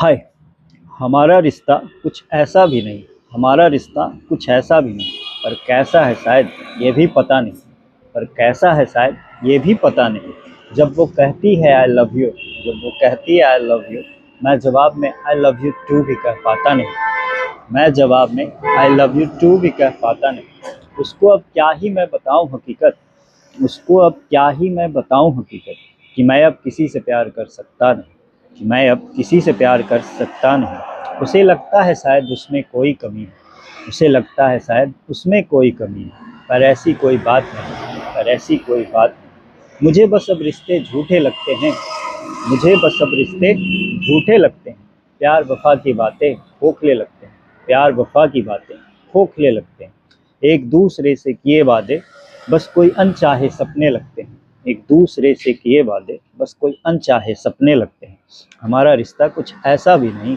हाय। हमारा रिश्ता कुछ ऐसा भी नहीं, हमारा रिश्ता कुछ ऐसा भी नहीं, पर कैसा है शायद ये भी पता नहीं, पर कैसा है शायद ये भी पता नहीं। जब वो कहती है आई लव यू, जब वो कहती है आई लव यू, मैं जवाब में आई लव यू टू भी कह पाता नहीं। मैं जवाब में आई लव यू टू भी कह पाता नहीं। उसको अब क्या ही मैं बताऊं हकीकत, उसको अब क्या ही मैं बताऊं हकीकत, कि मैं अब किसी से प्यार कर सकता नहीं, कि मैं अब किसी से प्यार कर सकता नहीं। उसे लगता है शायद उसमें कोई कमी है, उसे लगता है शायद उसमें कोई कमी है, पर ऐसी कोई बात नहीं, पर ऐसी कोई बात नहीं। मुझे बस अब रिश्ते झूठे लगते हैं, मुझे बस अब रिश्ते झूठे लगते हैं। प्यार वफा की बातें खोखले लगते हैं, प्यार वफा की बातें खोखले लगते हैं। एक दूसरे से किए वादे बस कोई अनचाहे सपने लगते हैं, एक दूसरे से किए वादे बस कोई अनचाहे सपने लगते हैं। हमारा रिश्ता कुछ ऐसा भी नहीं,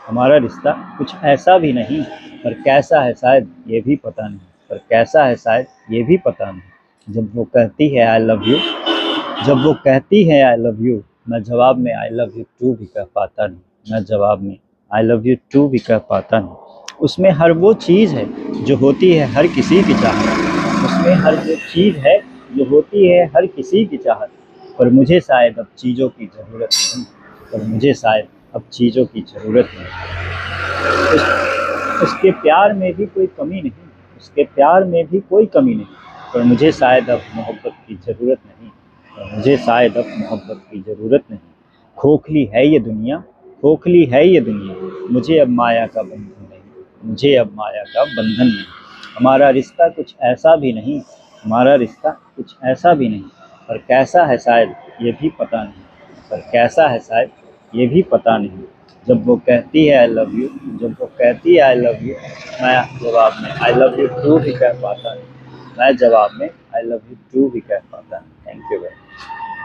हमारा रिश्ता कुछ ऐसा भी नहीं, पर कैसा है शायद ये भी पता नहीं, पर कैसा है शायद ये भी पता नहीं। जब वो कहती है आई लव यू, जब वो कहती है आई लव यू, मैं जवाब में आई लव यू टू भी कह पाता नहीं। मैं जवाब में आई लव यू टू भी कह पाता नहीं। उसमें हर वो चीज़ है जो होती है हर किसी की चाहत, उसमें हर वो चीज़ है जो होती है हर किसी की चाहत, पर मुझे शायद अब चीज़ों की ज़रूरत नहीं, पर मुझे शायद अब चीज़ों की ज़रूरत नहीं। उसके प्यार में भी कोई कमी नहीं, उसके प्यार में भी कोई कमी नहीं, पर मुझे शायद अब मोहब्बत की ज़रूरत नहीं, पर मुझे शायद अब मोहब्बत की ज़रूरत नहीं। खोखली है ये दुनिया, खोखली है ये दुनिया, मुझे अब माया का बंधन नहीं, मुझे अब माया का बंधन नहीं। हमारा रिश्ता कुछ ऐसा भी नहीं, हमारा रिश्ता कुछ ऐसा भी नहीं, पर कैसा है शायद ये भी पता नहीं, पर कैसा है शायद ये भी पता नहीं। जब वो कहती है आई लव यू, जब वो कहती है आई लव यू, मैं जवाब में आई लव यू टू भी कह पाता नहीं। मैं जवाब में आई लव यू टू भी कह पाता नहीं। Thank you very much.